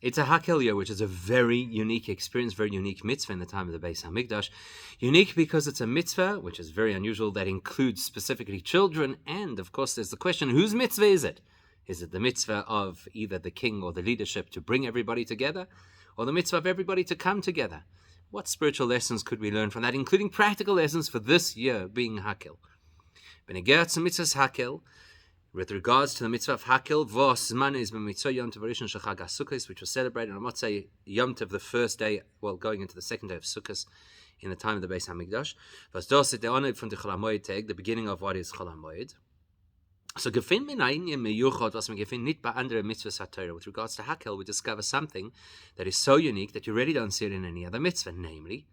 It's a Hakhel year, which is a very unique experience, very unique mitzvah in the time of the Beis Hamikdash. Unique because it's a mitzvah, which is very unusual, that includes specifically children. And, of course, there's the question, whose mitzvah is it? Is it the mitzvah of either the king or the leadership to bring everybody together, or the mitzvah of everybody to come together? What spiritual lessons could we learn from that, including practical lessons for this year being Hakhel? Benegertz mitzvahs Hakhel, with regards to the mitzvah of Hakhel, vos man is b'mitzvah Yom Tov Rishon shel Chag Sukkos, which was celebrated on Motzei Yom Tov, the first day, well, going into the second day of Sukkos, in the time of the Beis Hamikdash. Vos dos it de'oned from the Chol HaMoed Tag, the beginning of what is Chol HaMoed. So gefin min einyan meyuchot was man gefin nit bei andere mitzvahs HaTorah. With regards to Hakhel, we discover something that is so unique that you really don't see it in any other mitzvah, namely,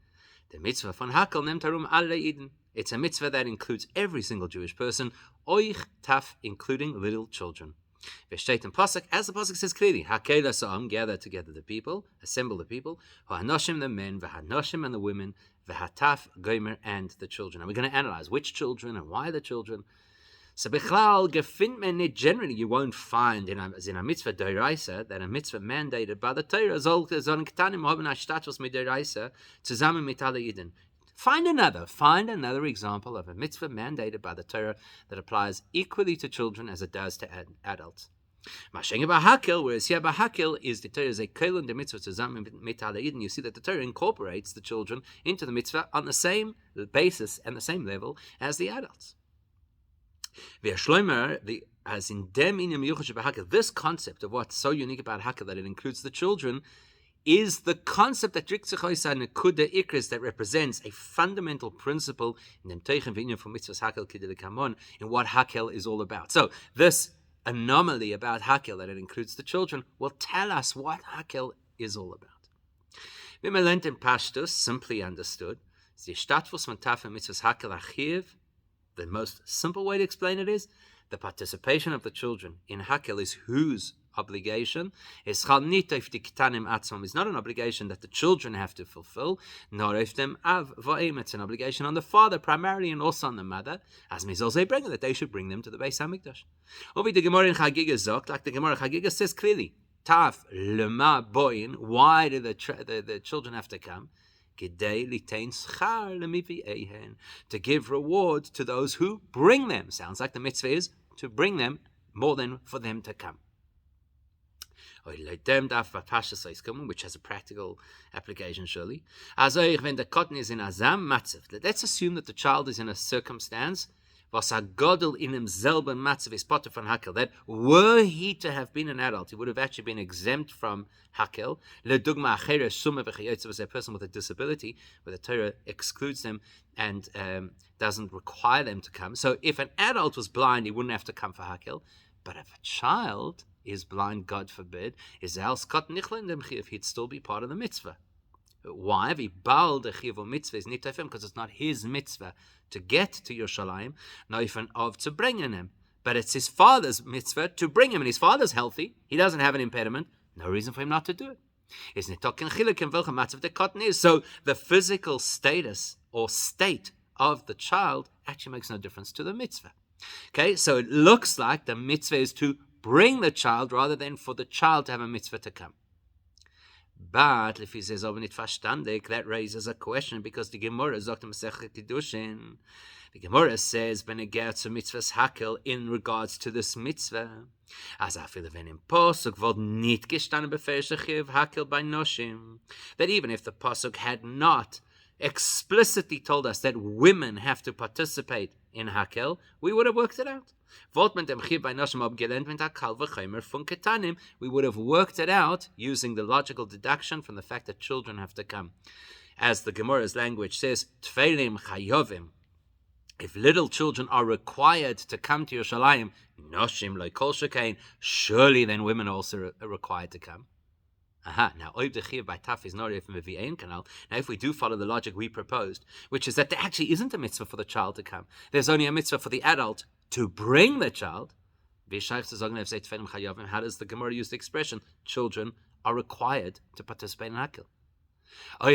the mitzvah von Hakhel nemt harum alle Eden. It's a mitzvah that includes every single Jewish person, oich taf, including little children. V'shteit in pasuk, as the pasuk says clearly, Hakhel ha'sa'am, gather together the people, assemble the people, ha'anoshim the men, v'hanoshim and the women, v'hataf gomer and the children. And we're going to analyze which children and why the children. So bichlal gefindt men it, generally you won't find in a mitzvah d'oraisa that a mitzvah mandated by the Torah zol ketanim haben a status mit d'oraisa zusammen mit alle Eden. Find another example of a mitzvah mandated by the Torah that applies equally to children as it does to adults. Mashenga b'Hakhel, whereas here b'Hakhel is the Torah zekel and the mitzvah zusammen mit alle Eden. You see that the Torah incorporates the children into the mitzvah on the same basis and the same level as the adults. As in this concept of what's so unique about Hakhel, that it includes the children, is the concept that that represents a fundamental principle in what Hakhel is all about. So this anomaly about Hakhel, that it includes the children, will tell us what Hakhel is all about. Simply understood, the most simple way to explain it is the participation of the children in Hakhel is whose obligation? It's not an obligation that the children have to fulfill, nor it's an obligation on the father primarily and also on the mother, as that they should bring them to the Beis Hamikdash. Like the Gemara in Chagiga says clearly, Taf lema boin, why do the children have to come? To give reward to those who bring them. Sounds like the mitzvah is to bring them more than for them to come. Which has a practical application, surely. Let's assume that the child is in a circumstance that were he to have been an adult, he would have actually been exempt from Hakhel. A person with a disability, where the Torah excludes them and doesn't require them to come. So if an adult was blind, he wouldn't have to come for Hakhel. But if a child is blind, God forbid, he'd still be part of the mitzvah. Why? Because it's not his mitzvah to get to Yerushalayim, not even to bring him. But it's his father's mitzvah to bring him, and his father's healthy. He doesn't have an impediment. No reason for him not to do it. So the physical status or state of the child actually makes no difference to the mitzvah. Okay, so it looks like the mitzvah is to bring the child rather than for the child to have a mitzvah to come. But if he says that raises a question, because the Gemara sagt in Masechet Kiddushin, the Gemara says benegertz mitzvahs Hakhel in regards to this mitzvah, as afil wenn im Pasuk vod nit gestanden befeirsh Hakhel by noshim, that even if the Pasuk had not explicitly told us that women have to participate in Hakhel, we would have worked it out. We would have worked it out using the logical deduction from the fact that children have to come. As the Gemara's language says, Tfeilim chayovim. If little children are required to come to Yerushalayim, noshim lo kol shekain, surely then women also are required to come. Now, if we do follow the logic we proposed, which is that there actually isn't a mitzvah for the child to come, there's only a mitzvah for the adult to bring the child. How does the Gemara use the expression, children are required to participate in Hakhel? And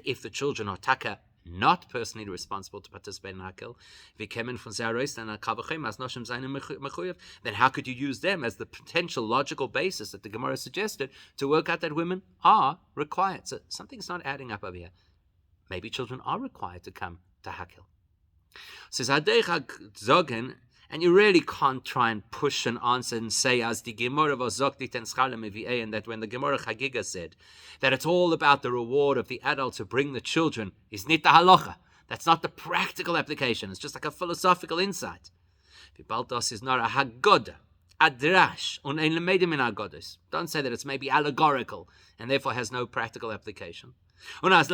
if the children are taka not personally responsible to participate in Hakhel, then how could you use them as the potential logical basis that the Gemara suggested to work out that women are required? So something's not adding up over here. Maybe children are required to come to Hakhel. Says Zogen, and you really can't try and push an answer and say as the Gemara was and that when the Gemara Chagiga said that it's all about the reward of the adults who bring the children is nit the halacha. That's not the practical application. It's just like a philosophical insight. Vibaltos is not a hagoda, adrash, un ein lemedim in agodas. Don't say that it's maybe allegorical and therefore has no practical application. So that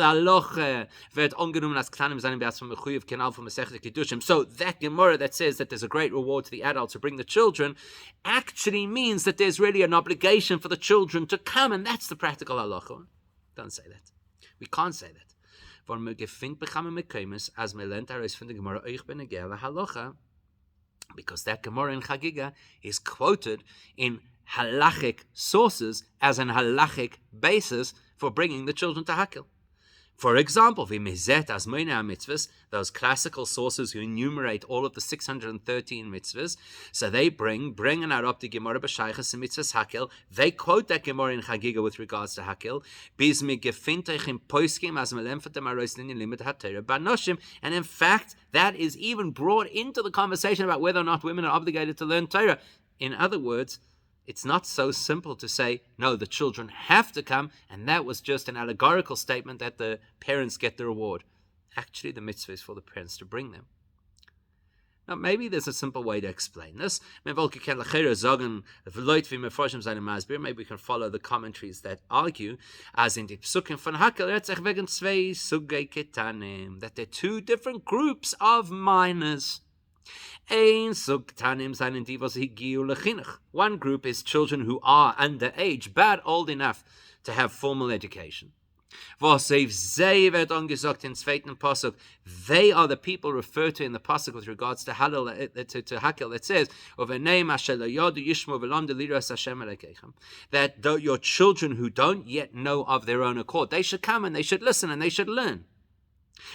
Gemara that says that there's a great reward to the adults who bring the children actually means that there's really an obligation for the children to come, and that's the practical halacha. Don't say that. We can't say that. Because that Gemara in Chagiga is quoted in halachic sources as an halachic basis for bringing the children to Hakhel. For example, those classical sources who enumerate all of the 613 mitzvahs, so they bring an Arab to Gemara b'shaychas and mitzvahs Hakhel. They quote that Gemara in Chagiga with regards to Hakhel. And in fact, that is even brought into the conversation about whether or not women are obligated to learn Torah. In other words, it's not so simple to say, no, the children have to come, and that was just an allegorical statement that the parents get the reward. Actually, the mitzvah is for the parents to bring them. Now, maybe there's a simple way to explain this. Maybe we can follow the commentaries that argue, as in the Psukim von Hakhel, that there are two different groups of minors. One group is children who are underage, but old enough to have formal education. They are the people referred to in the pasuk with regards to Hakhel that says, that your children who don't yet know of their own accord, they should come and they should listen and they should learn.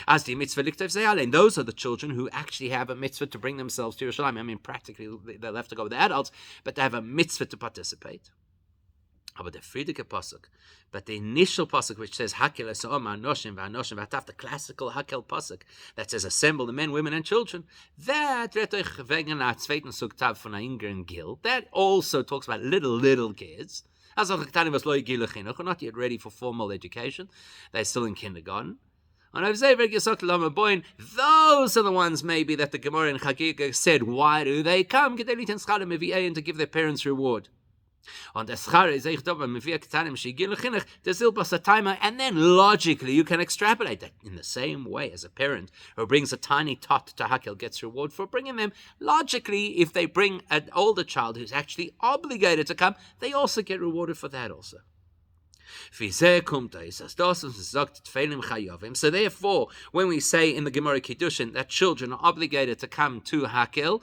As the mitzvah liktev ze'alein, those are the children who actually have a mitzvah to bring themselves to Yerushalayim. I mean, practically they'll have to go with the adults, but they have a mitzvah to participate. But the Friedike pasuk, but the initial pasuk which says Hakhel eso'om ha'noshim v'ha'noshim v'hataf, the classical Hakhel pasuk that says assemble the men, women, and children, that that also talks about little kids. As not yet ready for formal education, they're still in kindergarten. Those are the ones maybe that the Gemara in Chagiga said, why do they come? And to give their parents reward. And then logically you can extrapolate that in the same way as a parent who brings a tiny tot to Hakhel gets reward for bringing them. Logically, if they bring an older child who's actually obligated to come, they also get rewarded for that also. So therefore, when we say in the Gemara Kiddushin that children are obligated to come to Hakhel,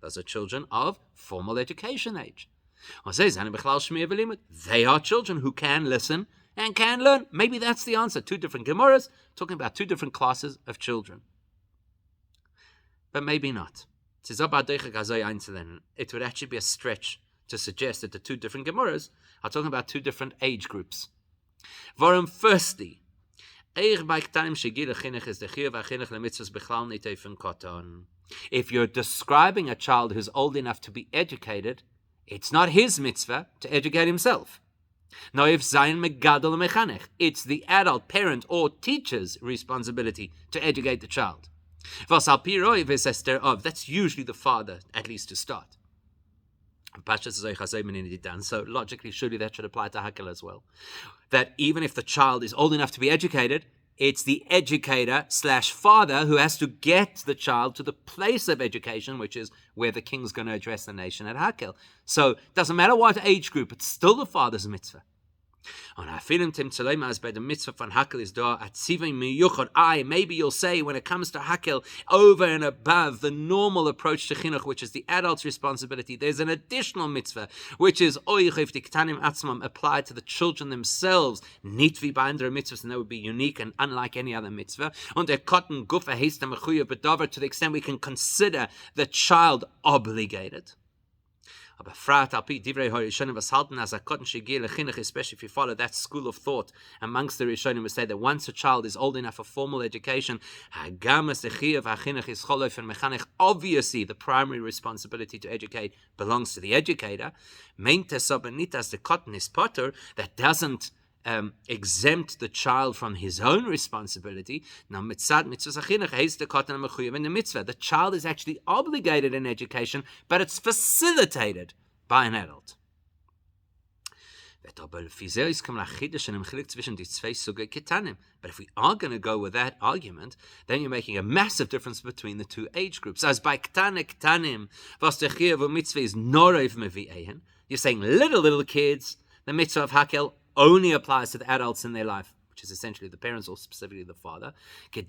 those are children of formal education age. They are children who can listen and can learn. Maybe that's the answer. Two different Gemaras talking about two different classes of children. But maybe not. It would actually be a stretch to suggest that the two different Gemaras are talking about two different age groups. Firstly, if you're describing a child who's old enough to be educated, it's not his mitzvah to educate himself. It's the adult parent or teacher's responsibility to educate the child. That's usually the father, at least to start. So logically, surely that should apply to Hakhel as well. That even if the child is old enough to be educated, it's the educator / father who has to get the child to the place of education, which is where the king's going to address the nation at Hakhel. So it doesn't matter what age group, it's still the father's mitzvah. On Hafilim Tim Tzelema, as by the mitzvah von Hakhel is da at Tzivay Miyuchad. Maybe you'll say when it comes to Hakhel, over and above the normal approach to chinuch, which is the adult's responsibility, there's an additional mitzvah, which is Oichev Diktanim Atzmam, applied to the children themselves. Nitvi by under mitzvahs, and that would be unique and unlike any other mitzvah. On der Cotton Gufa Heista Mechuya Bedavar, to the extent we can consider the child obligated. Especially if you follow that school of thought amongst the Rishonim, we say that once a child is old enough for formal education, obviously the primary responsibility to educate belongs to the educator. That doesn't exempt the child from his own responsibility. Now, the child is actually obligated in education, but it's facilitated by an adult. But if we are going to go with that argument, then you're making a massive difference between the two age groups. As by ktanim, is you're saying little kids, the mitzvah of Hakhel only applies to the adults in their life, which is essentially the parents or specifically the father. And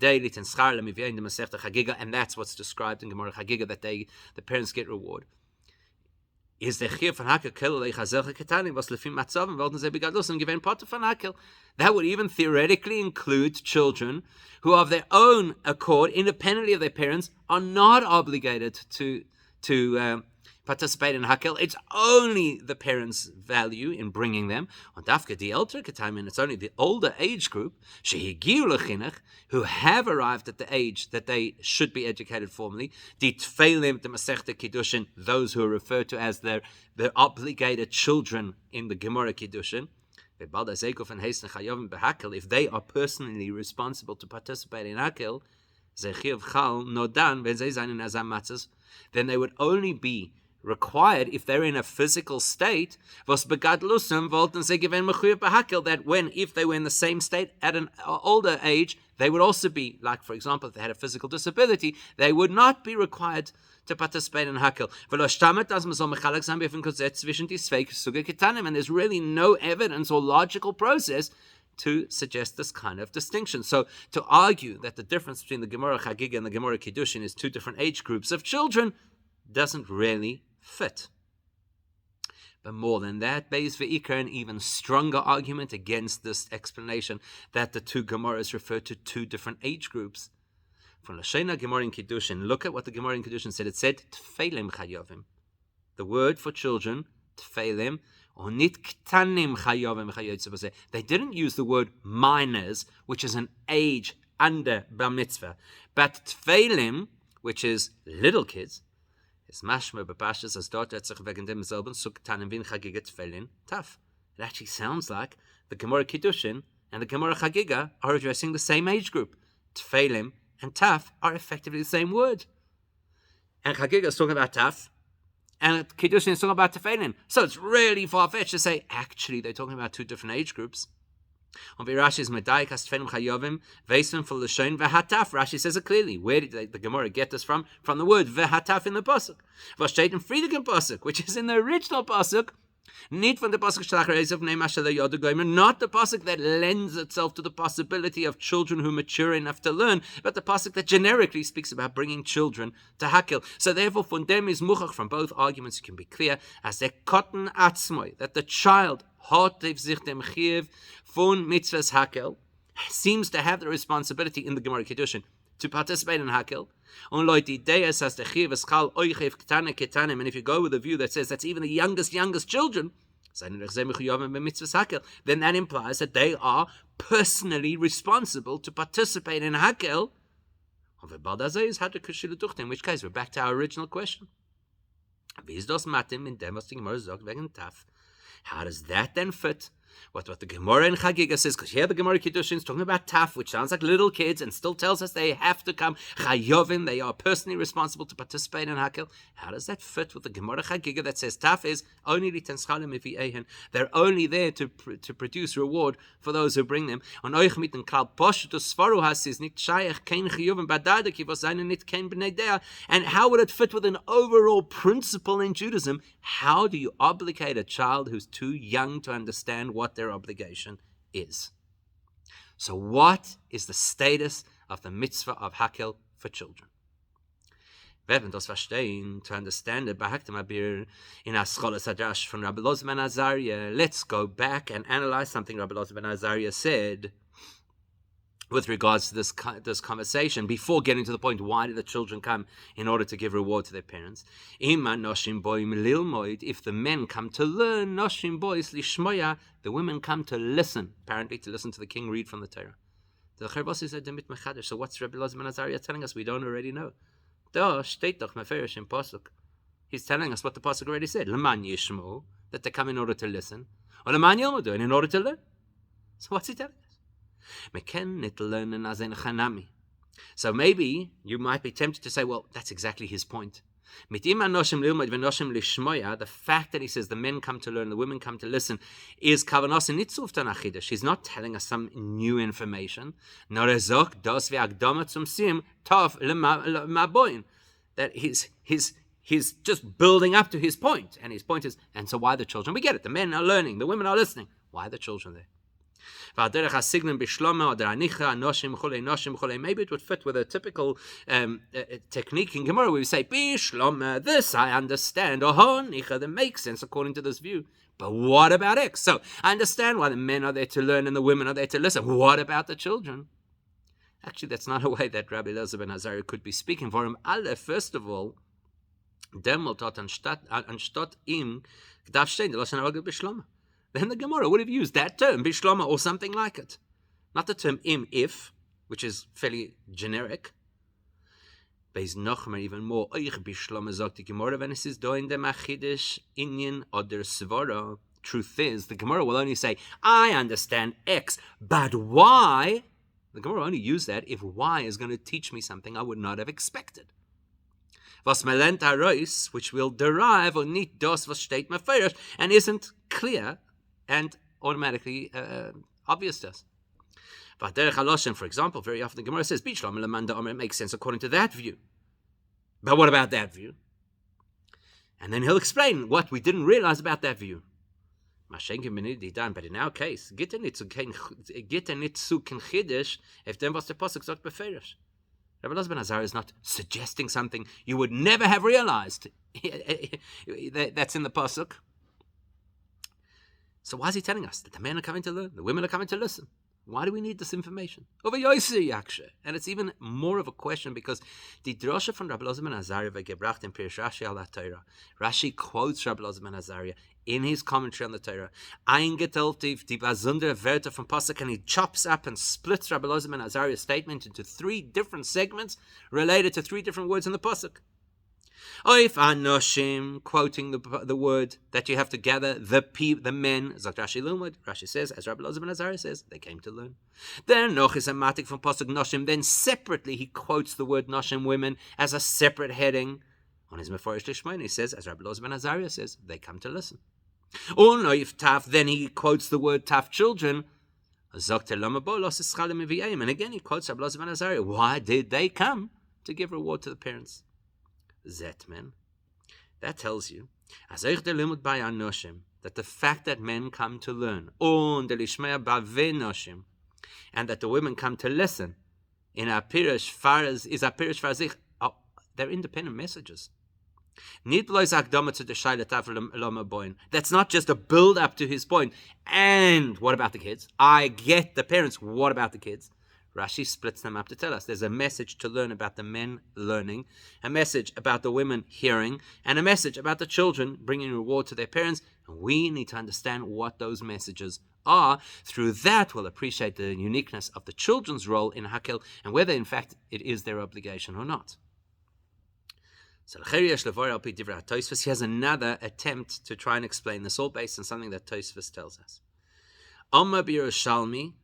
that's what's described in Gemara Chagiga, that the parents get reward. Is the chiyuv von Hakhel that would even theoretically include children who of their own accord, independently of their parents, are not obligated to participate in Hakhel. It's only the parents' value in bringing them. On Dafka the Elter Ketaim, it's only the older age group, Shehigiu Lechinuch, who have arrived at the age that they should be educated formally. The Tfeilim, the Masechta Kiddushin, those who are referred to as their obligated children in the Gemara Kiddushin. If they are personally responsible to participate in Hakhel, then they would only be required if they're in a physical state, that if they were in the same state at an older age, they would also be, like for example, if they had a physical disability, they would not be required to participate in Hakhel. And there's really no evidence or logical process to suggest this kind of distinction. So to argue that the difference between the Gemara Chagiga and the Gemara Kiddushin is two different age groups of children doesn't really fit. But more than that, Beis Ve'ikar, an even stronger argument against this explanation that the two Gemaras refer to two different age groups. From Lashena Gemara in Kiddushin, look at what the Gemara in Kiddushin said. It said Tfeilim Chayovim. The word for children, Tfeilim, or Nit Ktanim Chayovim. They didn't use the word minors, which is an age under Bar Mitzvah, but Tfeilim, which is little kids, is mashma bepashas as dort at sich wegen dem selben Suktanim vin Chagiga Tfeilin Taf. It actually sounds like the Gemara Kiddushin and the Gemara Chagiga are addressing the same age group. Tfeilim and Taf are effectively the same word. And Chagiga is talking about Taf, and Kiddushin is talking about Tfeilin. So it's really far-fetched to say, actually, they're talking about two different age groups. On Rashi's Medayik Tfeilim Chayovim Veisman for Lashon Vehataf. Rashi says it clearly. Where did the Gemara get this from? From the word Vehataf in the pasuk. Vashtait in Friedigen pasuk, which is in the original pasuk. Not from the pasuk not the pasuk that lends itself to the possibility of children who mature enough to learn, but the pasuk that generically speaks about bringing children to Hakhel. So therefore, from them is muchach, from both arguments you can be clear as the cotton atzmoy, that the child sich dem chiyuv von mitzvahs Hakhel seems to have the responsibility in the Gemara Kiddushin to participate in Hakhel. And if you go with a view that says that's even the youngest children, then that implies that they are personally responsible to participate in Hakhel. In which case, we're back to our original question. How does that then fit what the Gemara in Chagiga says? Because here the Gemara Kiddushin is talking about Taf, which sounds like little kids, and still tells us they have to come. Chayovim, they are personally responsible to participate in Hakhel. How does that fit with the Gemara Chagiga that says Taf is only liten schalim if ehen? They're only there to produce reward for those who bring them. On euch mit den Klal Poshutus Svaru has is nicht shayach kein chiyuvim badada ki was seine nicht kein bnei dea. And how would it fit with an overall principle in Judaism? How do you obligate a child who's too young to understand what their obligation is. So what is the status of the mitzvah of Hakhel for children? To understand it, in Ascholas Hadrash from Rabbi Elazar ben Azariah, let's go back and analyze something Rabbi Elazar ben Azariah said with regards to this conversation before getting to the point, why did the children come in order to give reward to their parents? If the men come to learn, the women come to listen, apparently to listen to the king read from the Torah. So what's Rabbi Elazar ben Azariah telling us we don't already know? He's telling us what the pasuk already said. That they come in order to listen, or and in order to learn. So what's he telling us? So maybe you might be tempted to say, well, that's exactly his point. The fact that he says the men come to learn, the women come to listen, is kavanos nitzuf tanachidesh. He's not telling us some new information. That he's just building up to his point, and his point is, and so why the children? We get it. The men are learning, the women are listening. Why are the children there? Maybe it would fit with a typical technique in Gemara where we say, Bishloma, this I understand, or Honicha, that makes sense according to this view. But what about X? So I understand why the men are there to learn and the women are there to listen. What about the children? Actually, that's not a way that Rabbi Elazar ben Azariah could be speaking for him. First of all, then the Gemara would have used that term, bishlama, or something like it. Not the term if, which is fairly generic. Beis Nochmer even more. Bishlama sagt die Gemara, wenn es ist da in dem Achidish Inyan oder Svara. Truth is, the Gemara will only say, I understand X, but Y. The Gemara will only use that if Y is going to teach me something I would not have expected. Was melent arois, which will derive or nicht das was steht meferish, and isn't clear and automatically obvious to us. For example, very often the Gemara says, it makes sense according to that view. But what about that view? And then he'll explain what we didn't realize about that view. But in our case, if then was the pasuk sagt beferish. Rabbi Elazar ben Azariah is not suggesting something you would never have realized. That's in the pasuk. So why is he telling us that the men are coming to learn, the women are coming to listen? Why do we need this information? And it's even more of a question because the drasha from Rabbi Elazar ben Azariah gebracht in Pirish Rashi al Torah. Rashi quotes Rabbi Elazar ben Azariah in his commentary on the Torah. Eingeteilt die besondere Wörter from pasuk, and he chops up and splits Rabbi Elazar ben Azariah's statement into 3 different segments related to 3 different words in the pasuk. Oif anoshim, quoting the word that you have to gather, the men, Zak Rashi Lumud. Rashi says, as Rabbi Elazar ben Azariah says, they came to learn. Then noch is a matik from pasuk noshim. Then separately he quotes the word noshim, women, as a separate heading on his Meforish Lishmain. He says, as Rabbi Elazar ben Azariah says, they come to listen. Oif taf. Then he quotes the word taf, children. And again he quotes Rabbi Elazar ben Azariah. Why did they come? To give reward to the parents. Zetmen. That tells you that the fact that men come to learn and that the women come to listen in our pirish faras is our pirish farazich. They're independent messages. That's not just a build up to his point. And what about the kids? I get the parents. What about the kids? Rashi splits them up to tell us there's a message to learn about the men learning, a message about the women hearing, and a message about the children bringing reward to their parents. And we need to understand what those messages are. Through that, we'll appreciate the uniqueness of the children's role in Hakhel and whether, in fact, it is their obligation or not. So he has another attempt to try and explain this, all based on something that Tosfos tells us. Amma b'Yerushalmi.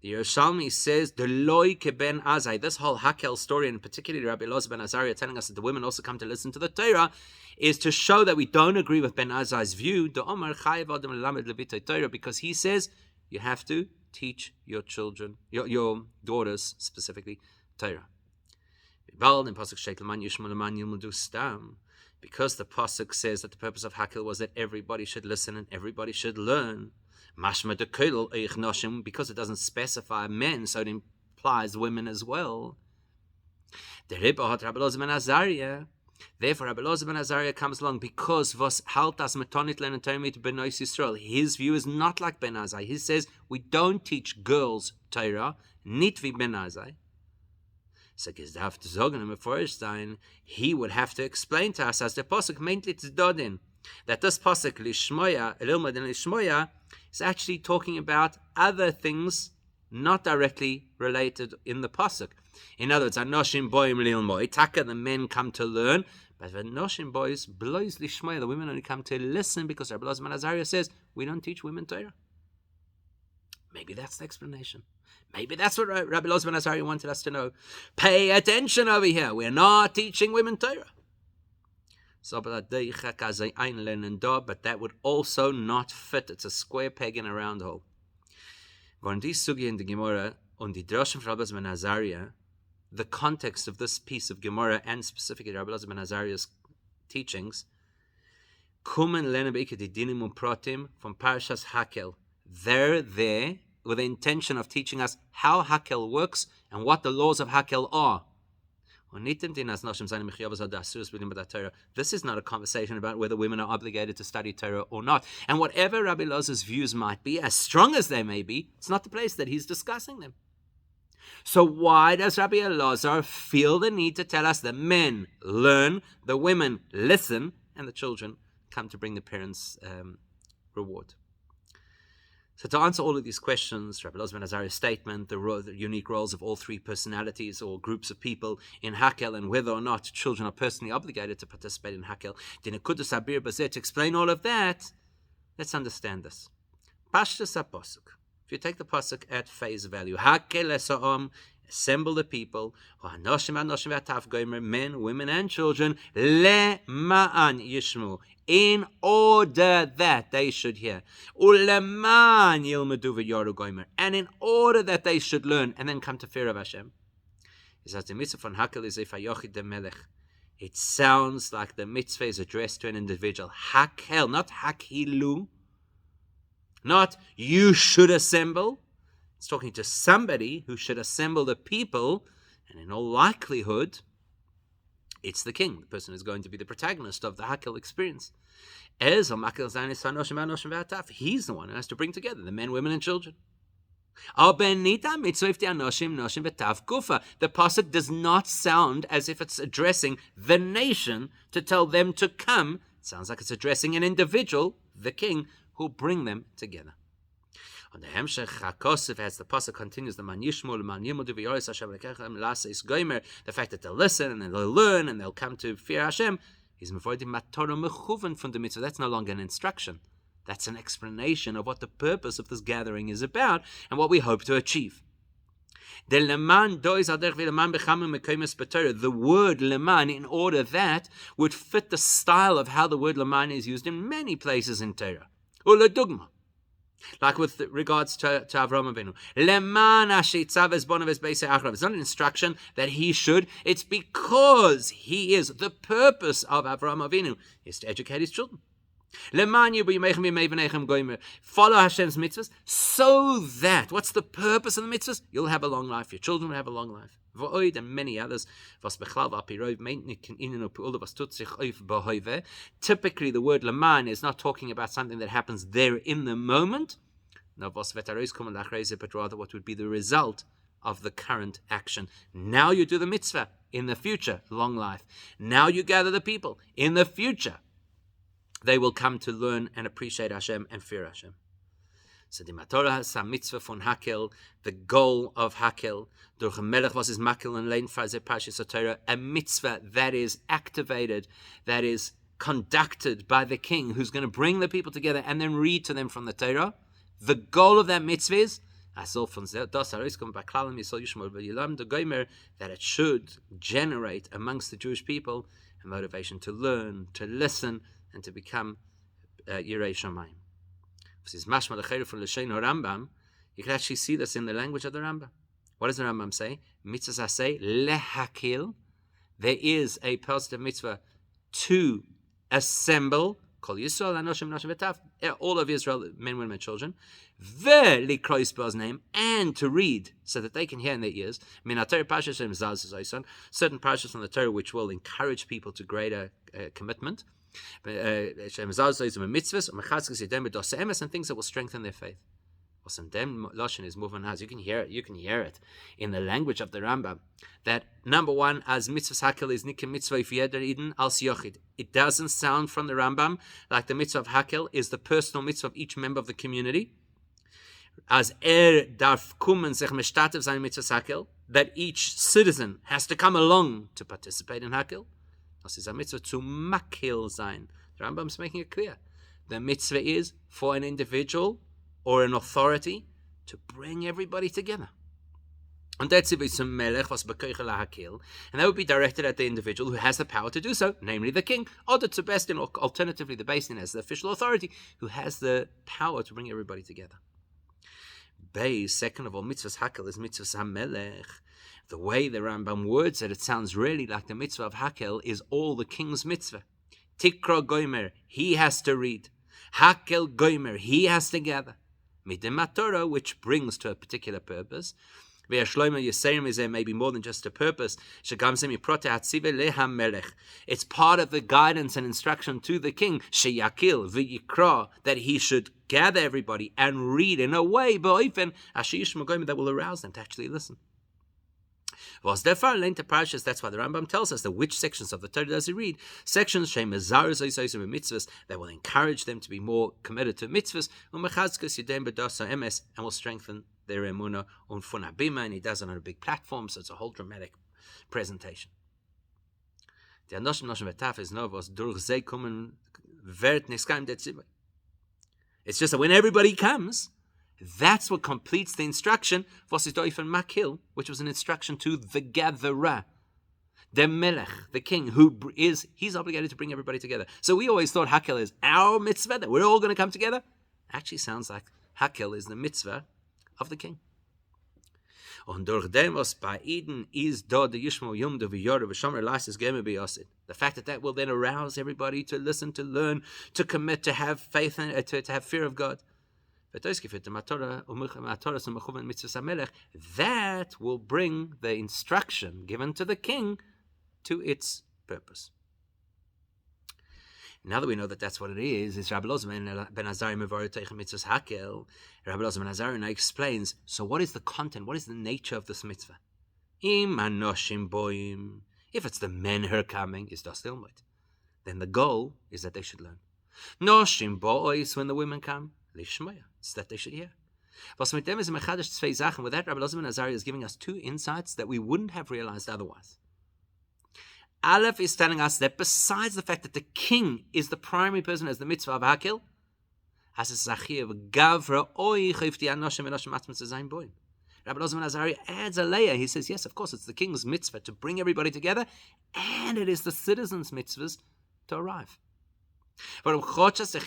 The Yerushalmi says, the loy keben azai. This whole Hakhel story, and particularly Rabbi Elazar ben Azariah telling us that the women also come to listen to the Torah, is to show that we don't agree with Ben Azai's view, because he says you have to teach your children, your daughters specifically, Torah. Because the pasuk says that the purpose of Hakhel was that everybody should listen and everybody should learn. Mashma de koil eich noshim, because it doesn't specify men, so it implies women as well. The Rebbe hat Rabbi Elazar ben Azariah. Therefore, Rabbi Elazar ben Azariah comes along because was halt as metonit len Torah ben Yisrael. His view is not like Ben Azai. He says we don't teach girls Torah, nit wie Ben Azai. So gesagt to sagen im Vorstein, he would have to explain to us as the pasuk meintly to dodin that this pasuk lishmoya elilmad and lishmoya is actually talking about other things not directly related in the pasuk. In other words, anoshim boim lilmoy taka, the men come to learn, but the anoshim boys blows lishmoya, the women only come to listen, because Rabbi Elazar ben Azariah says we don't teach women Torah. Maybe that's the explanation. Maybe that's what Rabbi Elazar ben Azariah wanted us to know. Pay attention over here. We're not teaching women Torah. So, but that would also not fit. It's a square peg in a round hole. The context of this piece of Gemara, and specifically Rabbi Elazar ben Azariah's teachings, from Parashas Hakhel. They're there with the intention of teaching us how Hakhel works and what the laws of Hakhel are. This is not a conversation about whether women are obligated to study Torah or not. And whatever Rabbi Elazar's views might be, as strong as they may be, it's not the place that he's discussing them. So why does Rabbi Elazar feel the need to tell us the men learn, the women listen, and the children come to bring the parents' reward? So to answer all of these questions, Rabbi Elazar ben Azariah's statement, the unique roles of all three personalities or groups of people in Hakhel, and whether or not children are personally obligated to participate in Hakhel, to explain all of that, let's understand this. Pashtus HaPasuk. If you take the pasuk at face value, Hakhel esa'om, assemble the people, men, women, and children, le'ma'an yishmu, in order that they should hear, and in order that they should learn and then come to fear of Hashem. It sounds like the mitzvah is addressed to an individual. Hakhel, not hakhilu, not you should assemble. It's talking to somebody who should assemble the people, and in all likelihood, it's the king, the person who's going to be the protagonist of the Hakhel experience. He's the one who has to bring together the men, women, and children. The pasuk does not sound as if it's addressing the nation to tell them to come. It sounds like it's addressing an individual, the king, who'll bring them together. On the Hemshech HaKosef, as the pasuk continues, the fact that they'll listen and they'll learn and they'll come to fear Hashem, is from the mitzvah. That's no longer an instruction. That's an explanation of what the purpose of this gathering is about and what we hope to achieve. The word leman, in order that, would fit the style of how the word leman is used in many places in Torah. Like with regards to Avraham Avinu. It's not an instruction that he should. It's because he is. The purpose of Avraham Avinu is to educate his children. Follow Hashem's mitzvahs so that, what's the purpose of the mitzvahs? You'll have a long life. Your children will have a long life. And many others. Typically, the word leman is not talking about something that happens there in the moment, but rather what would be the result of the current action. Now you do the mitzvah. In the future, long life. Now you gather the people. In the future, they will come to learn and appreciate Hashem and fear Hashem. So the Matorah has a mitzvah von Hakhel, the goal of Hakhel, durch Melech was is Makel and Lein Faze Parshas Torah, a mitzvah that is activated, that is conducted by the king, who's going to bring the people together and then read to them from the Torah. The goal of that mitzvah is that it should generate amongst the Jewish people a motivation to learn, to listen, and to become Yirei Shamayim. You can actually see this in the language of the Rambam. What does the Rambam say? Mitzvah say lehakil. There is a positive mitzvah to assemble, Kol Yisrael, Anoshim, Noshim V'Taf, all of Israel, men, women, and children, Ve'likrois Ba''s name, and to read, so that they can hear in their ears, certain parshas from the Torah which will encourage people to greater commitment, and things that will strengthen their faith. Is moving as you can hear it in the language of the Rambam that number one, as mitzvahs Hakhel is nikim mitzvah if yeder eden al yochid. It doesn't sound from the Rambam like the mitzvah of Hakhel is the personal mitzvah of each member of the community. As darf kumen sich mishtatev sein mitzvah Hakhel, that each citizen has to come along to participate in Hakhel. Das ist a mitzvah to makhil sein. The Rambam is making it clear. The mitzvah is for an individual or an authority to bring everybody together. And that would be directed at the individual who has the power to do so, namely the king, or the Tzibestin, or alternatively the Beis Din as the official authority who has the power to bring everybody together. Second of all, mitzvahs Hakhel is mitzvahs HaMelech. The way the Rambam words it sounds really like the mitzvah of Hakhel is all the king's mitzvah. Tikra Goimer, he has to read. Hakhel Goimer, he has to gather. Midim Torah, which brings to a particular purpose. It's maybe more than just a purpose. It's part of the guidance and instruction to the king, that he should gather everybody and read in a way that will arouse them to actually listen. That's why the Rambam tells us that which sections of the Torah does he read? Sections that will encourage them to be more committed to mitzvahs, and will strengthen their emunah on funabima, and he does it on a big platform, so it's a whole dramatic presentation. It's just that when everybody comes, that's what completes the instruction, which was an instruction to the gatherer, the melech, the king, he's obligated to bring everybody together. So we always thought Hakhel is our mitzvah, that we're all going to come together. Actually sounds like Hakhel is the mitzvah of the king. The fact that will then arouse everybody to listen, to learn, to commit, to have faith, and to have fear of God. That will bring the instruction given to the king to its purpose. Now that we know that that's what it is Rabbi Elazar ben Azariah Mevorah Teicha Mitzvahs Hakhel. Rabbi Elazar ben Azariah now explains, so what is the content, what is the nature of this mitzvah? Im anoshim boim. If it's the men who are coming, is das tilmud. Then the goal is that they should learn. Noshim bois, when the women come, lishmaya, it's that they should hear. With that, Rabbi Elazar ben Azariah is giving us two insights that we wouldn't have realized otherwise. Aleph is telling us that besides the fact that the king is the primary person as the mitzvah of Hakhel, Rabbi Elazar ben Azariah adds a layer. He says, yes, of course, it's the king's mitzvah to bring everybody together, and it is the citizens' mitzvahs to arrive. Because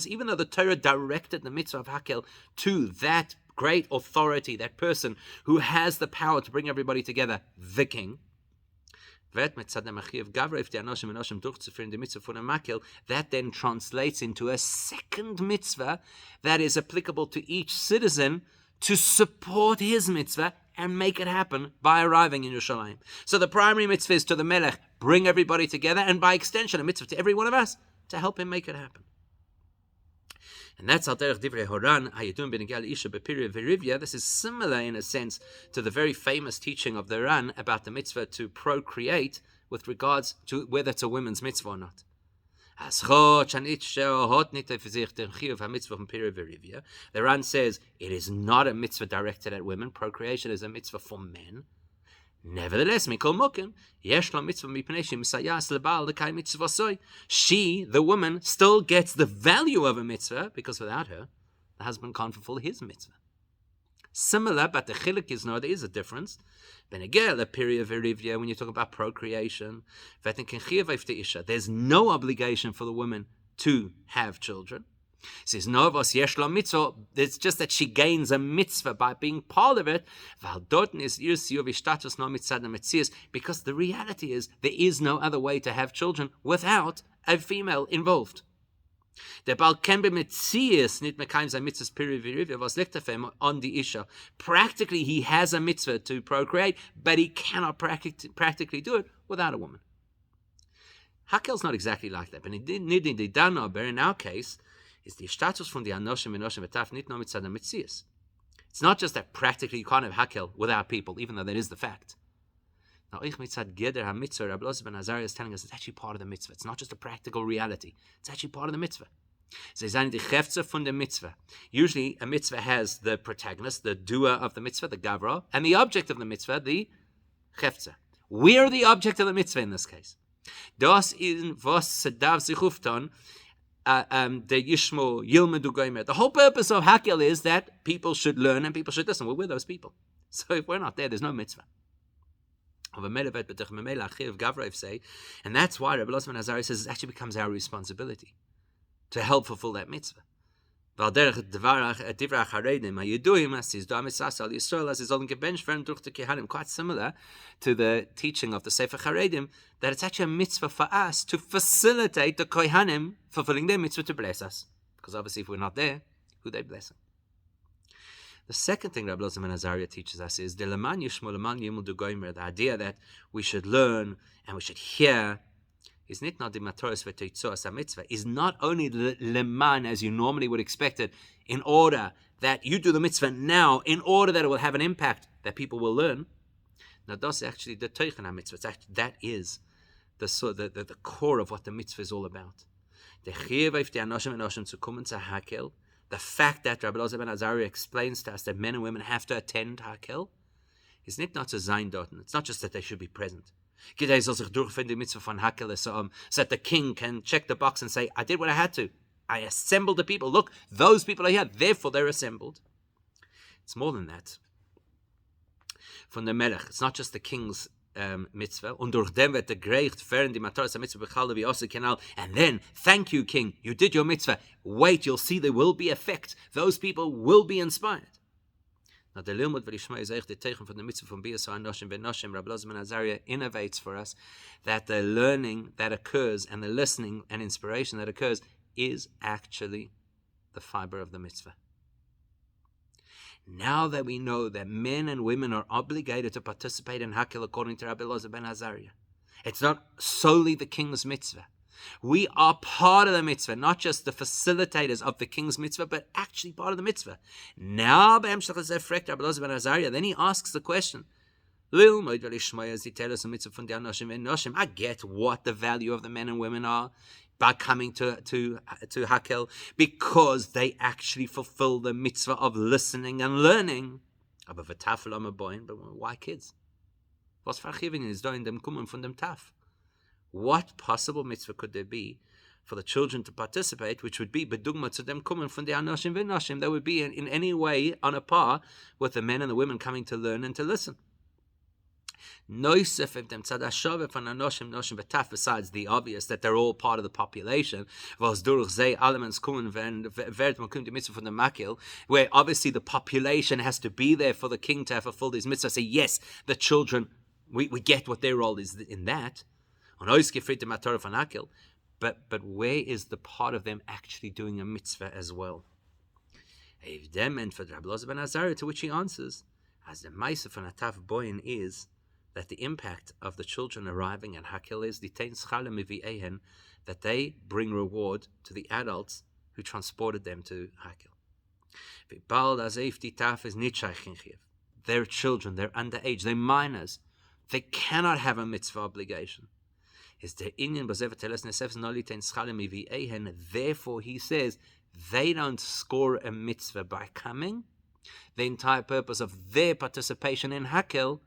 even though the Torah directed the mitzvah of Hakhel to that great authority, that person who has the power to bring everybody together, the king, that then translates into a second mitzvah that is applicable to each citizen to support his mitzvah and make it happen by arriving in Yerushalayim. So the primary mitzvah is to the Melech, bring everybody together, and by extension a mitzvah to every one of us to help him make it happen. And that's Al Derech Divrei Horan, Hayidun B'Negel Isha B'Piri V'Rivya. This is similar in a sense to the very famous teaching of the Ran about the mitzvah to procreate with regards to whether it's a women's mitzvah or not. The Ran says it is not a mitzvah directed at women. Procreation is a mitzvah for men. Nevertheless, she, the woman, still gets the value of a mitzvah because without her, the husband can't fulfill his mitzvah. Similar, but the Chelek is there is a difference. When you talk about procreation, there's no obligation for the woman to have children. It says, no, was yesh lo mitzvah. It's just that she gains a mitzvah by being part of it. Because the reality is, there is no other way to have children without a female involved. Der Baal can be metzias, nit mekayim sein mitzvahs piri was liegt auf him on the isha. Practically, he has a mitzvah to procreate, but he cannot practically do it without a woman. Hakhel's not exactly like that, but in our case, is the status from the anoshim v'taf nit no mitzad metzias. It's not just that practically you can't have Hakhel without people, even though that is the fact. Now, ich mitzad geder ha-mitzvah, Rabbi Elazar ben Azariah is telling us it's actually part of the mitzvah. It's not just a practical reality. It's actually part of the mitzvah. Usually, a mitzvah has the protagonist, the doer of the mitzvah, the gavra, and the object of the mitzvah, the chefza. We are the object of the mitzvah in this case. Das in was sedav zichufton, the yishmo yilmedu goymer. The whole purpose of Hakhel is that people should learn and people should listen. Well, we're those people. So if we're not there, there's no mitzvah. And that's why Rabbi Elazar ben Azariah says it actually becomes our responsibility to help fulfill that mitzvah. Quite similar to the teaching of the Sefer Charedim, that it's actually a mitzvah for us to facilitate the Kohanim fulfilling their mitzvah to bless us. Because obviously if we're not there, who they blessing? The second thing Rabbi Elazar ben Azariah teaches us is the idea that we should learn and we should hear is not only leman as you normally would expect it, in order that you do the mitzvah now, in order that it will have an impact that people will learn. Now that's actually the teichen mitzvah. That is the core of what the mitzvah is all about. The fact that Rabbi Elazar ben Azariah explains to us that men and women have to attend Hakhel is not to sein dort. It's not just that they should be present. So that the king can check the box and say, I did what I had to. I assembled the people. Look, those people are here. Therefore, they're assembled. It's more than that. From the Melech, it's not just the king's mitzvah. Und durch dem wird gerecht fern die Mataras mitzvah bechalde wie Ose Kanal. And then, thank you, king. You did your mitzvah. Wait, you'll see there will be effect. Those people will be inspired. Now, the Lilmud v'lishma is the teichen from the mitzvah from Biyasa Noshim v'Noshim. Rabbi Elazar ben Azariah innovates for us that the learning that occurs and the listening and inspiration that occurs is actually the fiber of the mitzvah. Now that we know that men and women are obligated to participate in Hakhel according to Rabbi Elazar ben Azariah, it's not solely the king's mitzvah. We are part of the mitzvah, not just the facilitators of the king's mitzvah, but actually part of the mitzvah. Now, then he asks the question, I get what the value of the men and women are by coming to Hakhel, because they actually fulfill the mitzvah of listening and learning. But why kids? Was vergeving is doing them kommen von dem taf. What possible mitzvah could there be for the children to participate, which would be bedugma to them coming from the anoshim v'noshim, that would be in any way on a par with the men and the women coming to learn and to listen? Besides the obvious that they're all part of the population, where obviously the population has to be there for the king to have fulfilled his mitzvah. Say, yes, the children, we get what their role is in that. But where is the part of them actually doing a mitzvah as well? And for Rabbi Elazar ben Azariah, to which he answers, as the ma'aseh von ataf boyin is that the impact of the children arriving at Hakhel is that they bring reward to the adults who transported them to Hakhel. They're children, they're underage, they're minors. They cannot have a mitzvah obligation. Therefore, he says, they don't score a mitzvah by coming. The entire purpose of their participation in Hakhel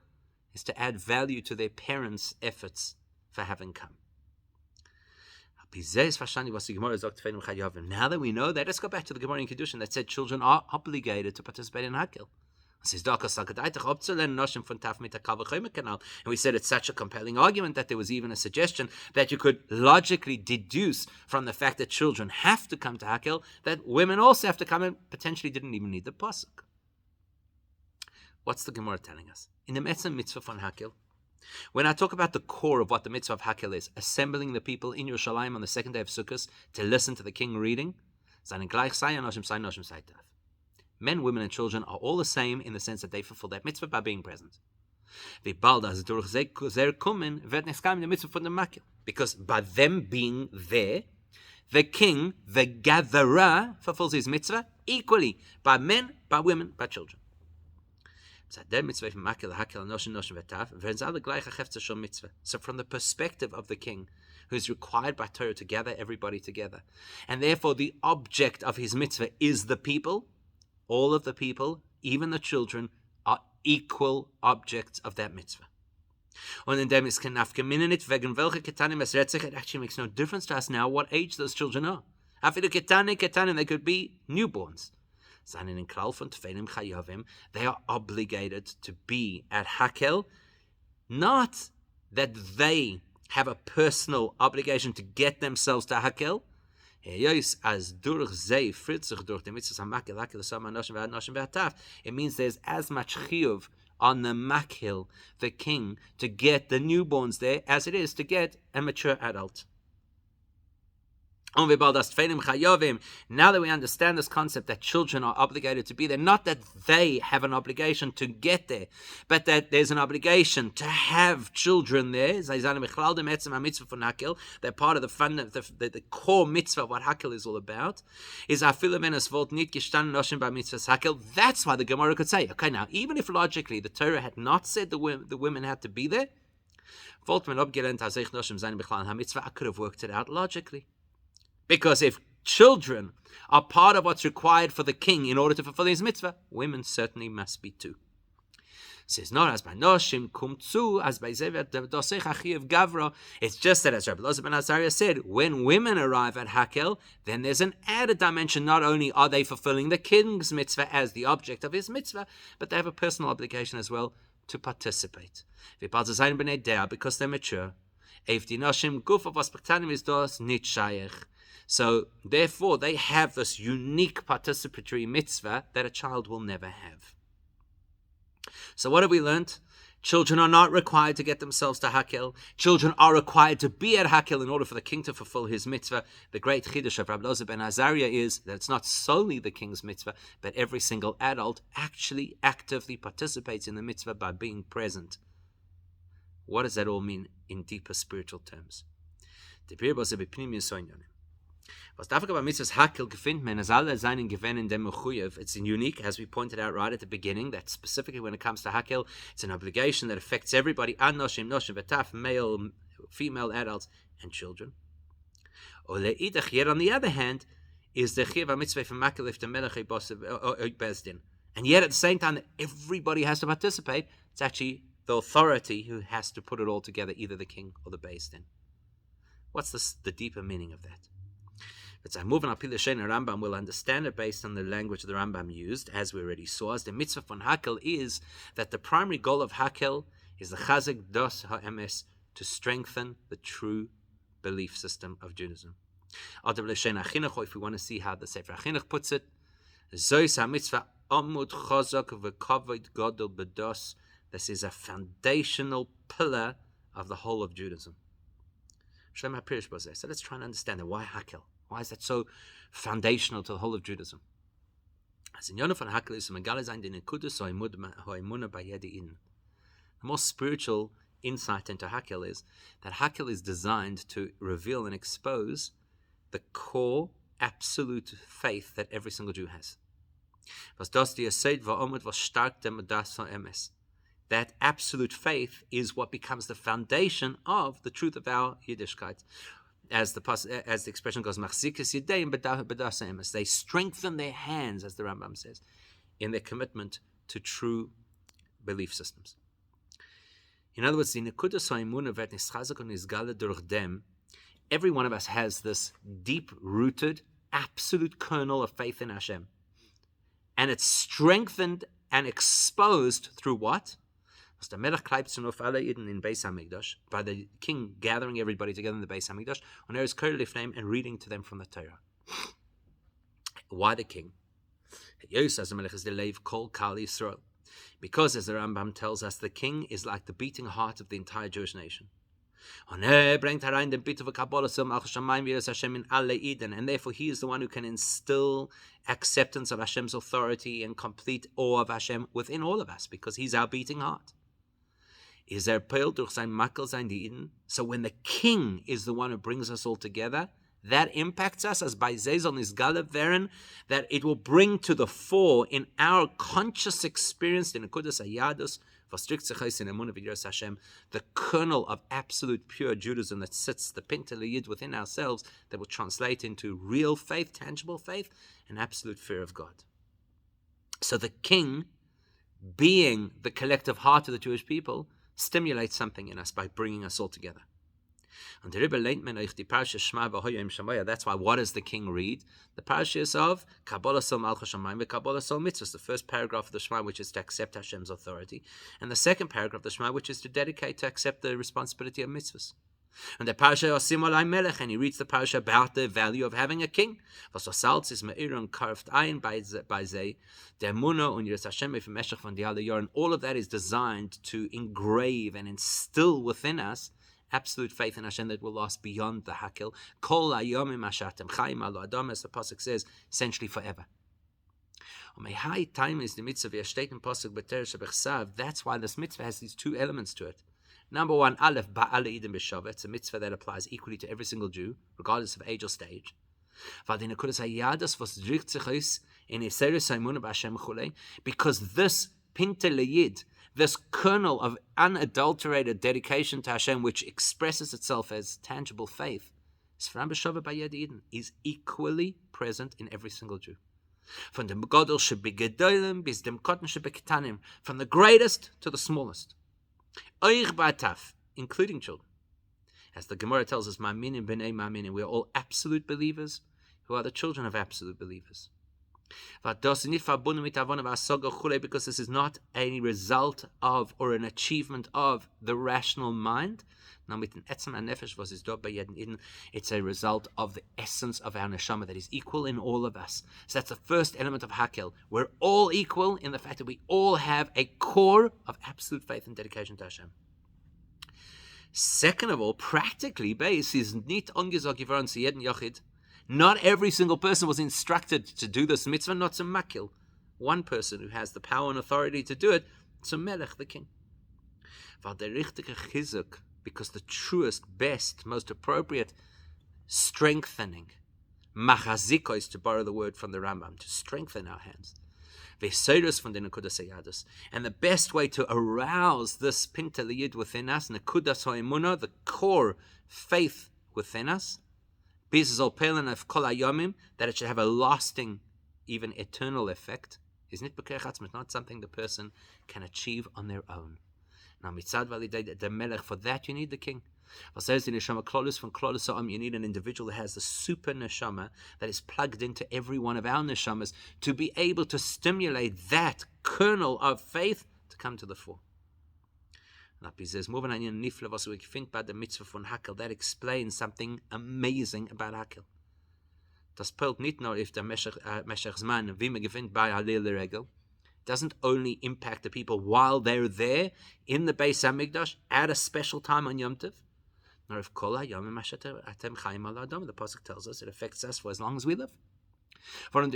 is to add value to their parents' efforts for having come. Now that we know that, let's go back to the Gemara in Kiddushin that said children are obligated to participate in Hakhel. And we said it's such a compelling argument that there was even a suggestion that you could logically deduce from the fact that children have to come to Hakhel that women also have to come and potentially didn't even need the pasuk. What's the Gemara telling us? In the mitzvah von Hakhel, when I talk about the core of what the mitzvah of Hakhel is, assembling the people in Yerushalayim on the second day of Sukkos to listen to the king reading, men, women, and children are all the same in the sense that they fulfill that mitzvah by being present. Because by them being there, the king, the gatherer, fulfills his mitzvah equally by men, by women, by children. So from the perspective of the king, who is required by Torah to gather everybody together, and therefore the object of his mitzvah is the people, all of the people, even the children, are equal objects of that mitzvah. It actually makes no difference to us now what age those children are. They could be newborns. They are obligated to be at Hakhel, not that they have a personal obligation to get themselves to Hakhel. It means there's as much chiyuv on the makhil, the king, to get the newborns there as it is to get a mature adult. Now that we understand this concept that children are obligated to be there, not that they have an obligation to get there, but that there's an obligation to have children there. They're part of the fun, the core mitzvah of what Hakhel is all about. That's why the Gemara could say, okay, now even if logically the Torah had not said the women had to be there, I could have worked it out logically. Because if children are part of what's required for the king in order to fulfill his mitzvah, women certainly must be too. Says not as by noshim kumtzu as by zevet dosech achiv gavra. It's just that, as Rabbi ben Azariah said, when women arrive at Hakhel, then there's an added dimension. Not only are they fulfilling the king's mitzvah as the object of his mitzvah, but they have a personal obligation as well to participate. Because they're mature. So, therefore, they have this unique participatory mitzvah that a child will never have. So what have we learned? Children are not required to get themselves to Hakhel. Children are required to be at Hakhel in order for the king to fulfill his mitzvah. The great chiddush of Rabbi ben Azariah is that it's not solely the king's mitzvah, but every single adult actually actively participates in the mitzvah by being present. What does that all mean in deeper spiritual terms? It's unique, as we pointed out right at the beginning, that specifically when it comes to Hakhel, it's an obligation that affects everybody, male, female, adults, and children. Yet on the other hand, is the chiv mitzvah from Hakhel if the melech bezdin. And yet at the same time that everybody has to participate, it's actually the authority who has to put it all together, either the king or the bezdin. What's the deeper meaning of that? But I move on Apil Shein Rambam will understand it based on the language the Rambam used, as we already saw. As the mitzvah von Hakhel is that the primary goal of Hakhel is the chazek dos ha'emes, to strengthen the true belief system of Judaism. If we want to see how the Sefer HaChinuch puts it, zois ha'mitzvah amud chazak v'kavod gadol b'dos. This is a foundational pillar of the whole of Judaism. So let's try and understand it. Why Hakhel? Why is that so foundational to the whole of Judaism? The more spiritual insight into Hakhel is that Hakhel is designed to reveal and expose the core, absolute faith that every single Jew has. That absolute faith is what becomes the foundation of the truth of our Yiddishkeit. As the expression goes, they strengthen their hands, as the Rambam says, in their commitment to true belief systems. In other words, every one of us has this deep-rooted, absolute kernel of faith in Hashem. And it's strengthened and exposed through what? The Melech Kleibtson of alle Eden in Beis Hamikdash, by the king gathering everybody together in the Beis Hamikdash, on Eretz Korelif name and reading to them from the Torah. Why the king? Because as the Rambam tells us, the king is like the beating heart of the entire Jewish nation. And therefore he is the one who can instill acceptance of Hashem's authority and complete awe of Hashem within all of us, because he's our beating heart. So when the king is the one who brings us all together, that impacts us as by Zezon is Galeveren, that it will bring to the fore in our conscious experience in Nekudas Hayadus, the kernel of absolute pure Judaism that sits, the Pintel Yid within ourselves, that will translate into real faith, tangible faith, and absolute fear of God. So the king, being the collective heart of the Jewish people, stimulates something in us by bringing us all together. That's why, what does the king read? The parashas of Kabbalah Sol Malchus Shamayim ve Kabbalah Sol Mitzvahs, the first paragraph of the Shema, which is to accept Hashem's authority, and the second paragraph of the Shema, which is to dedicate to accept the responsibility of mitzvahs. And the parasha Osim Olai Melech, and he reads the parasha about the value of having a king. Was salz is me'irun karft ein bei ze der Muna und Yiras Hashem if meshach von die alle Jahren. All of that is designed to engrave and instill within us absolute faith in Hashem that will last beyond the Hakhel. Kol hayomim ashatem chayim alo adam, as the pasuk says, essentially forever. Time is the mitzvah. That's why this mitzvah has these two elements to it. Number one, Aleph ba'ale idem b'shaveh. It's a mitzvah that applies equally to every single Jew, regardless of age or stage. Because this pintel yid, this kernel of unadulterated dedication to Hashem, which expresses itself as tangible faith, is equally present in every single Jew. From the greatest to the smallest, including children. As the Gemara tells us, Ma'aminim b'nei ma'aminim, we are all absolute believers who are the children of absolute believers. Because this is not a result of or an achievement of the rational mind. It's a result of the essence of our neshama that is equal in all of us. So that's the first element of Hakhel. We're all equal in the fact that we all have a core of absolute faith and dedication to Hashem. Second of all, practically, not every single person was instructed to do this mitzvah, not to makil. One person who has the power and authority to do it, to Melech, the king. Because the truest, best, most appropriate strengthening, machazikos, to borrow the word from the Rambam, to strengthen our hands, and the best way to arouse this pintel yid within us, nekudas ha'emunah, the core faith within us, that it should have a lasting, even eternal effect, is not something the person can achieve on their own. Now, for that you need the king. You need an individual that has the super neshama that is plugged into every one of our neshamas to be able to stimulate that kernel of faith to come to the fore. That explains something amazing about Hakhel. Das pelt nicht nur if der Meshachzman, wie man gewinnt bei Halil Regel, doesn't only impact the people while they're there in the Beis Hamikdash at a special time on Yom Tov, nor if Kol HaYomim Atem Chaim Al Adam. The pasuk tells us it affects us for as long as we live. Because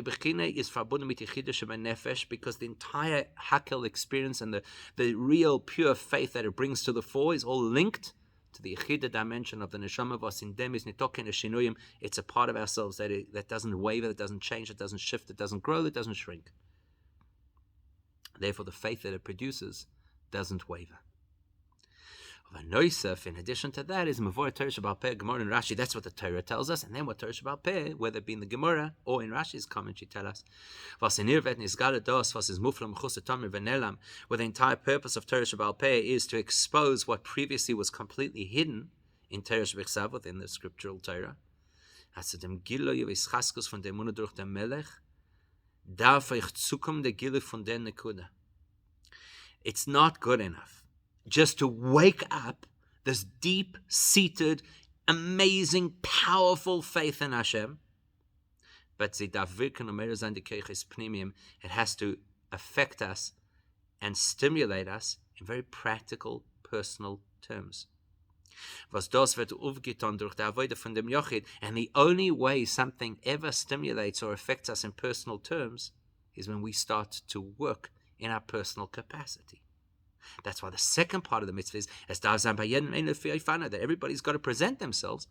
the entire Hakhel experience and the real pure faith that it brings to the fore is all linked to the Yechida dimension of the Neshama Vos in Dem is Nitoken Eshinuyim. It's a part of ourselves that doesn't waver, that doesn't change, that doesn't shift, that doesn't grow, that doesn't shrink. Therefore, the faith that it produces doesn't waver. In addition to that, is Mavor Torah Shabbal Peh, Gemara and Rashi. That's what the Torah tells us. And then what Torah Shabbal Peh, whether it be in the Gemara or in Rashi's commentary, tell us. Where the entire purpose of Torah Shabbal Peh is to expose what previously was completely hidden in Torah Shebechsav, within the scriptural Torah. It's not good enough just to wake up this deep-seated, amazing, powerful faith in Hashem. But it has to affect us and stimulate us in very practical, personal terms. And the only way something ever stimulates or affects us in personal terms is when we start to work in our personal capacity. That's why the second part of the mitzvah is that everybody's got to present themselves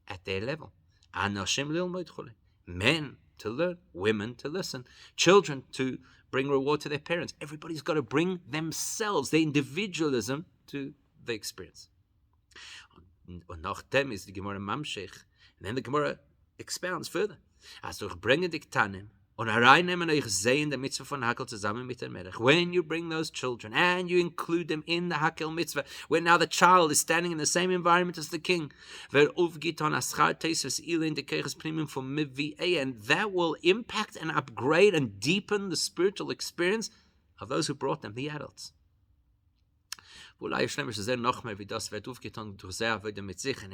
at their level. Men to learn, women to listen, children to bring reward to their parents. Everybody's got to bring themselves, their individualism, to the experience. And then the Gemara expounds further. When you bring those children and you include them in the Hakhel mitzvah, where now the child is standing in the same environment as the king, and that will impact and upgrade and deepen the spiritual experience of those who brought them, the adults. And in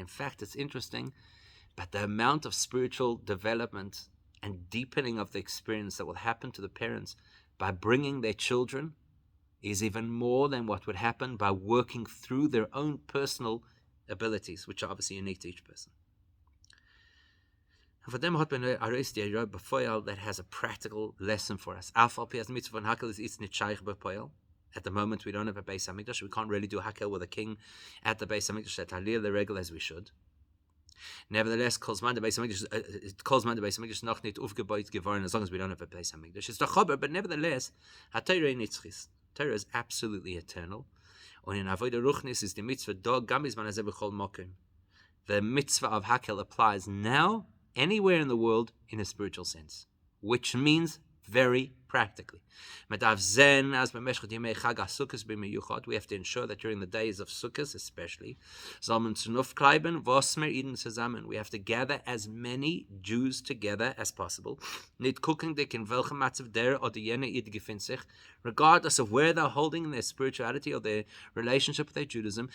fact, it's interesting, but the amount of spiritual development and deepening of the experience that will happen to the parents by bringing their children is even more than what would happen by working through their own personal abilities, which are obviously unique to each person. And for them, that has a practical lesson for us. At the moment, we don't have a Beis Hamikdash. We can't really do Hakhel with a king at the Beis Hamikdash at Halil the regular as we should. Nevertheless, calls man the Beis Hamikdash noch nicht aufgebaut geworden, as long as we don't have a Beis Hamikdash. It's the Chaber, but nevertheless, Torah nitzchis. Torah is absolutely eternal. Und in Avodah Ruchnis is the mitzvah dog gamis man hazeh b'chol mokim. The mitzvah of Hakhel applies now anywhere in the world in a spiritual sense, which means very practically. We have to ensure that during the days of Sukkos especially, we have to gather as many Jews together as possible, regardless of where they're holding in their spirituality or their relationship with their Judaism,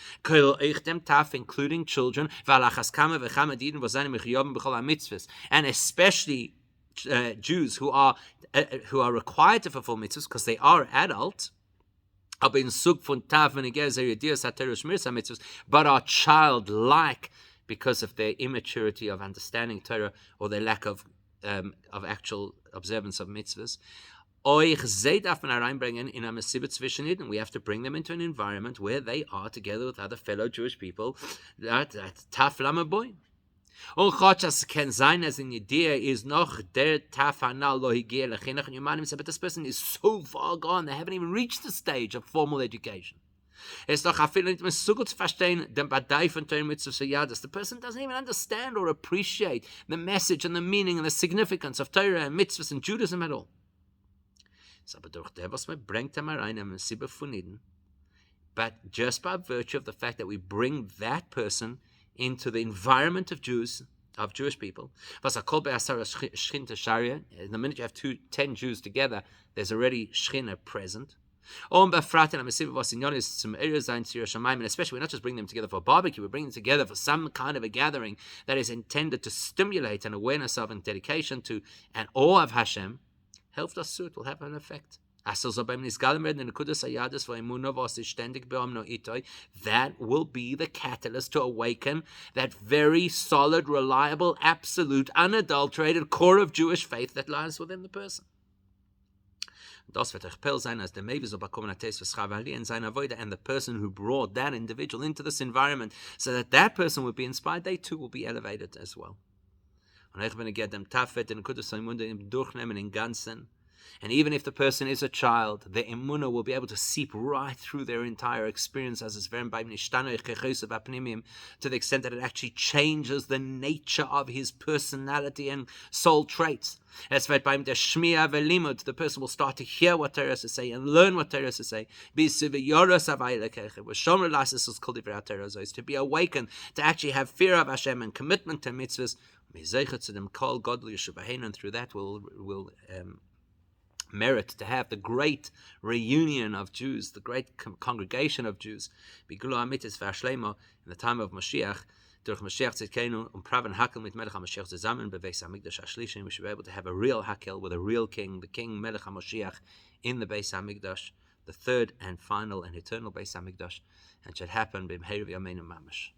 including children, and especially Jews who are required to fulfill mitzvahs because they are adult, but are childlike because of their immaturity of understanding Torah or their lack of actual observance of mitzvahs. We have to bring them into an environment where they are together with other fellow Jewish people. That's tough lama boy. But this person is so far gone, they haven't even reached the stage of formal education. The person doesn't even understand or appreciate the message and the meaning and the significance of Torah and mitzvahs and Judaism at all. But just by virtue of the fact that we bring that person into the environment of Jewish people. The minute you have 10 Jews together, there's already Shechina present. And especially we're not just bringing them together for a barbecue, we're bringing them together for some kind of a gathering that is intended to stimulate an awareness of and dedication to and awe of Hashem. It will have an effect. That will be the catalyst to awaken that very solid, reliable, absolute, unadulterated core of Jewish faith that lies within the person. And the person who brought that individual into this environment so that that person would be inspired, they too will be elevated as well. And even if the person is a child, the emunah will be able to seep right through their entire experience to the extent that it actually changes the nature of his personality and soul traits. The person will start to hear what Torah has to say and learn what Torah has to say. To be awakened, to actually have fear of Hashem and commitment to mitzvahs. And through that will merit to have the great reunion of Jews, the great congregation of Jews, in the time of Mashiach, durch Mashiach Tzidkenu praven Hakhel mit Melech HaMashiach zusammen beweis HaMikdash HaShlishim. We should be able to have a real Hakhel with a real king, the King Melech HaMashiach in the Beis HaMikdash, the third and final and eternal Beis HaMikdash, and should happen b'mheir v'yameinu mamash.